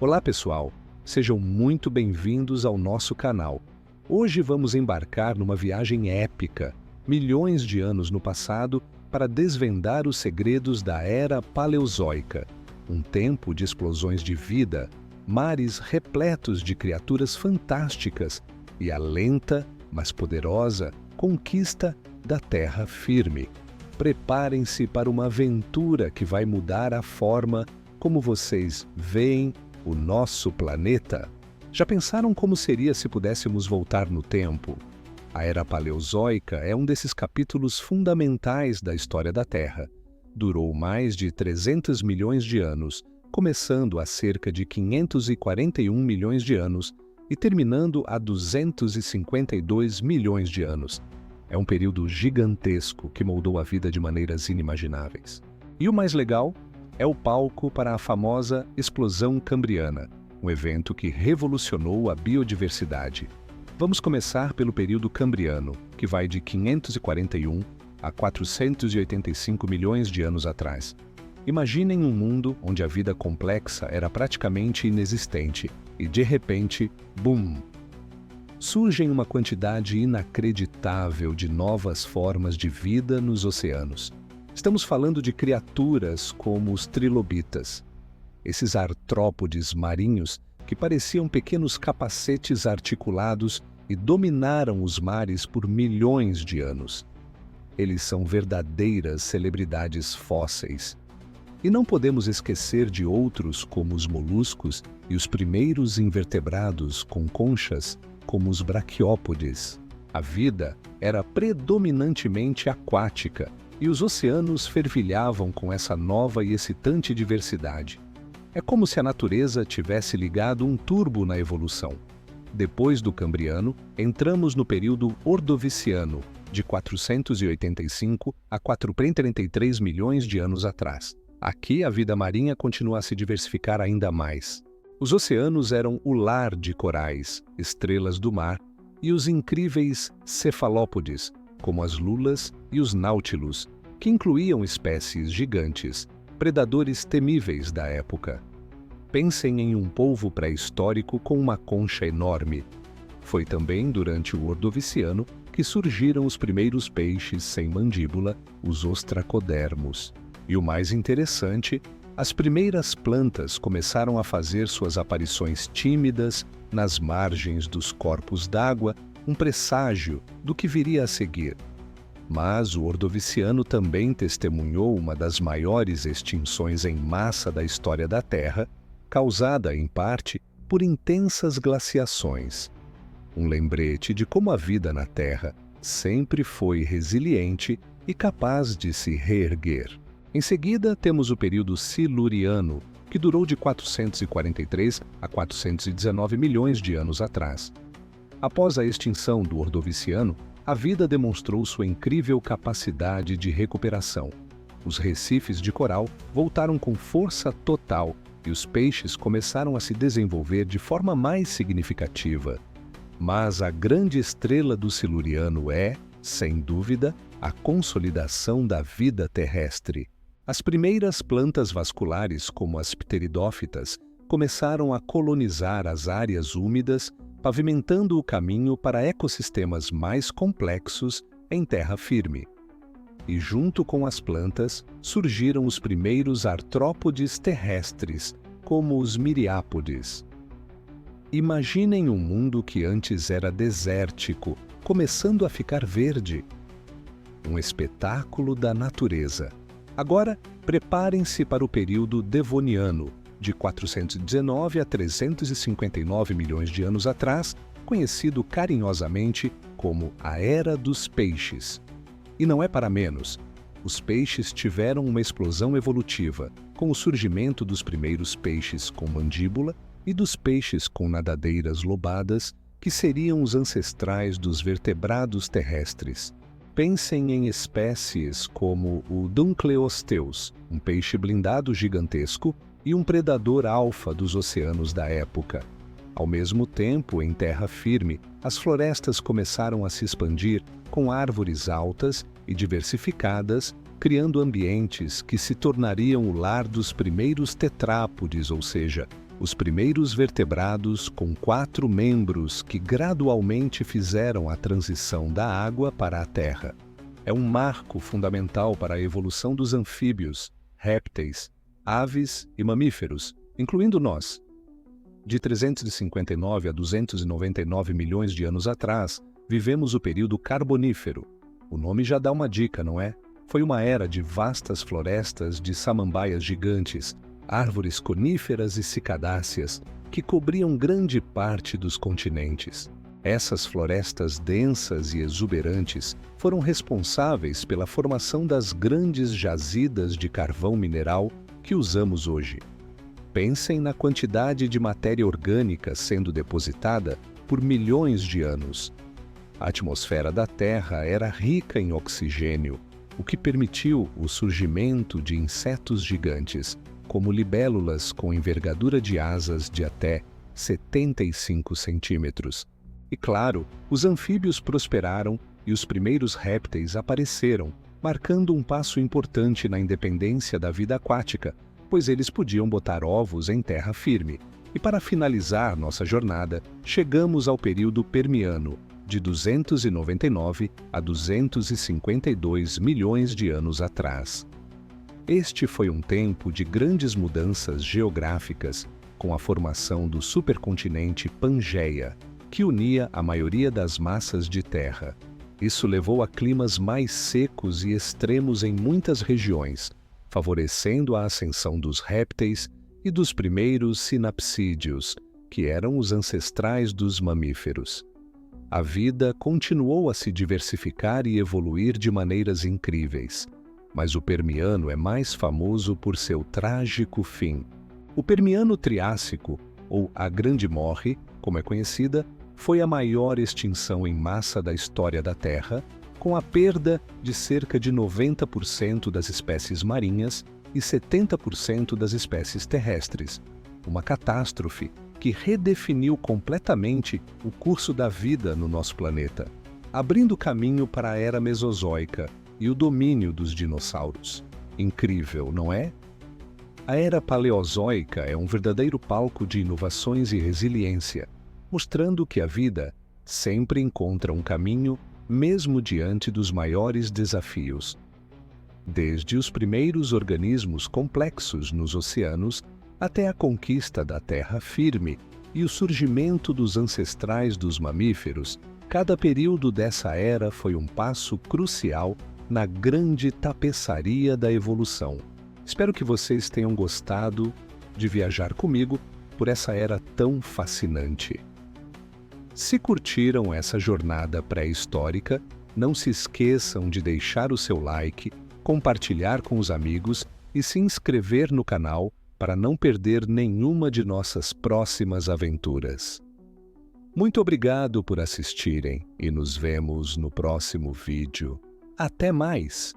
Olá pessoal, sejam muito bem-vindos ao nosso canal. Hoje vamos embarcar numa viagem épica, milhões de anos no passado, para desvendar os segredos da Era Paleozoica, um tempo de explosões de vida, mares repletos de criaturas fantásticas e a lenta, mas poderosa, conquista da terra firme. Preparem-se para uma aventura que vai mudar a forma como vocês veem o nosso planeta. Já pensaram como seria se pudéssemos voltar no tempo? A Era Paleozoica é um desses capítulos fundamentais da história da Terra. Durou mais de 300 milhões de anos, começando há cerca de 541 milhões de anos e terminando há 252 milhões de anos. É um período gigantesco que moldou a vida de maneiras inimagináveis. E o mais legal é o palco para a famosa Explosão Cambriana, um evento que revolucionou a biodiversidade. Vamos começar pelo período Cambriano, que vai de 541 a 485 milhões de anos atrás. Imaginem um mundo onde a vida complexa era praticamente inexistente e, de repente, BUM! Surgem uma quantidade inacreditável de novas formas de vida nos oceanos. Estamos falando de criaturas como os trilobitas, esses artrópodes marinhos que pareciam pequenos capacetes articulados e dominaram os mares por milhões de anos. Eles são verdadeiras celebridades fósseis. E não podemos esquecer de outros como os moluscos e os primeiros invertebrados com conchas, como os braquiópodes. A vida era predominantemente aquática e os oceanos fervilhavam com essa nova e excitante diversidade. É como se a natureza tivesse ligado um turbo na evolução. Depois do Cambriano, entramos no período Ordoviciano, de 485 a 433 milhões de anos atrás. Aqui a vida marinha continua a se diversificar ainda mais. Os oceanos eram o lar de corais, estrelas do mar, e os incríveis cefalópodes, como as lulas e os náutilos, que incluíam espécies gigantes, predadores temíveis da época. Pensem em um polvo pré-histórico com uma concha enorme. Foi também durante o Ordoviciano que surgiram os primeiros peixes sem mandíbula, os ostracodermos. E o mais interessante, as primeiras plantas começaram a fazer suas aparições tímidas nas margens dos corpos d'água, um presságio do que viria a seguir. Mas o Ordoviciano também testemunhou uma das maiores extinções em massa da história da Terra, causada, em parte, por intensas glaciações. Um lembrete de como a vida na Terra sempre foi resiliente e capaz de se reerguer. Em seguida, temos o período Siluriano, que durou de 443 a 419 milhões de anos atrás. Após a extinção do Ordoviciano, a vida demonstrou sua incrível capacidade de recuperação. Os recifes de coral voltaram com força total e os peixes começaram a se desenvolver de forma mais significativa. Mas a grande estrela do Siluriano é, sem dúvida, a consolidação da vida terrestre. As primeiras plantas vasculares, como as pteridófitas, começaram a colonizar as áreas úmidas, pavimentando o caminho para ecossistemas mais complexos em terra firme. E junto com as plantas, surgiram os primeiros artrópodes terrestres, como os miriápodes. Imaginem um mundo que antes era desértico, começando a ficar verde. Um espetáculo da natureza. Agora, preparem-se para o período Devoniano, de 419 a 359 milhões de anos atrás, conhecido carinhosamente como a Era dos Peixes. E não é para menos. Os peixes tiveram uma explosão evolutiva, com o surgimento dos primeiros peixes com mandíbula e dos peixes com nadadeiras lobadas, que seriam os ancestrais dos vertebrados terrestres. Pensem em espécies como o Dunkleosteus, um peixe blindado gigantesco e um predador alfa dos oceanos da época. Ao mesmo tempo, em terra firme, as florestas começaram a se expandir com árvores altas e diversificadas, criando ambientes que se tornariam o lar dos primeiros tetrápodes, ou seja, os primeiros vertebrados com 4 membros que gradualmente fizeram a transição da água para a terra. É um marco fundamental para a evolução dos anfíbios, répteis, aves e mamíferos, incluindo nós. De 359 a 299 milhões de anos atrás, vivemos o período Carbonífero. O nome já dá uma dica, não é? Foi uma era de vastas florestas de samambaias gigantes, árvores coníferas e cicadáceas que cobriam grande parte dos continentes. Essas florestas densas e exuberantes foram responsáveis pela formação das grandes jazidas de carvão mineral que usamos hoje. Pensem na quantidade de matéria orgânica sendo depositada por milhões de anos. A atmosfera da Terra era rica em oxigênio, o que permitiu o surgimento de insetos gigantes, como libélulas com envergadura de asas de até 75 centímetros. E claro, os anfíbios prosperaram e os primeiros répteis apareceram, marcando um passo importante na independência da vida aquática, pois eles podiam botar ovos em terra firme. E para finalizar nossa jornada, chegamos ao período Permiano, de 299 a 252 milhões de anos atrás. Este foi um tempo de grandes mudanças geográficas, com a formação do supercontinente Pangeia, que unia a maioria das massas de terra. Isso levou a climas mais secos e extremos em muitas regiões, favorecendo a ascensão dos répteis e dos primeiros sinapsídeos, que eram os ancestrais dos mamíferos. A vida continuou a se diversificar e evoluir de maneiras incríveis, mas o Permiano é mais famoso por seu trágico fim. O Permiano Triássico, ou a Grande Morre, como é conhecida, foi a maior extinção em massa da história da Terra, com a perda de cerca de 90% das espécies marinhas e 70% das espécies terrestres. Uma catástrofe que redefiniu completamente o curso da vida no nosso planeta, abrindo caminho para a Era Mesozoica e o domínio dos dinossauros. Incrível, não é? A Era Paleozoica é um verdadeiro palco de inovações e resiliência, mostrando que a vida sempre encontra um caminho mesmo diante dos maiores desafios. Desde os primeiros organismos complexos nos oceanos até a conquista da terra firme e o surgimento dos ancestrais dos mamíferos, cada período dessa era foi um passo crucial na grande tapeçaria da evolução. Espero que vocês tenham gostado de viajar comigo por essa era tão fascinante. Se curtiram essa jornada pré-histórica, não se esqueçam de deixar o seu like, compartilhar com os amigos e se inscrever no canal para não perder nenhuma de nossas próximas aventuras. Muito obrigado por assistirem e nos vemos no próximo vídeo. Até mais!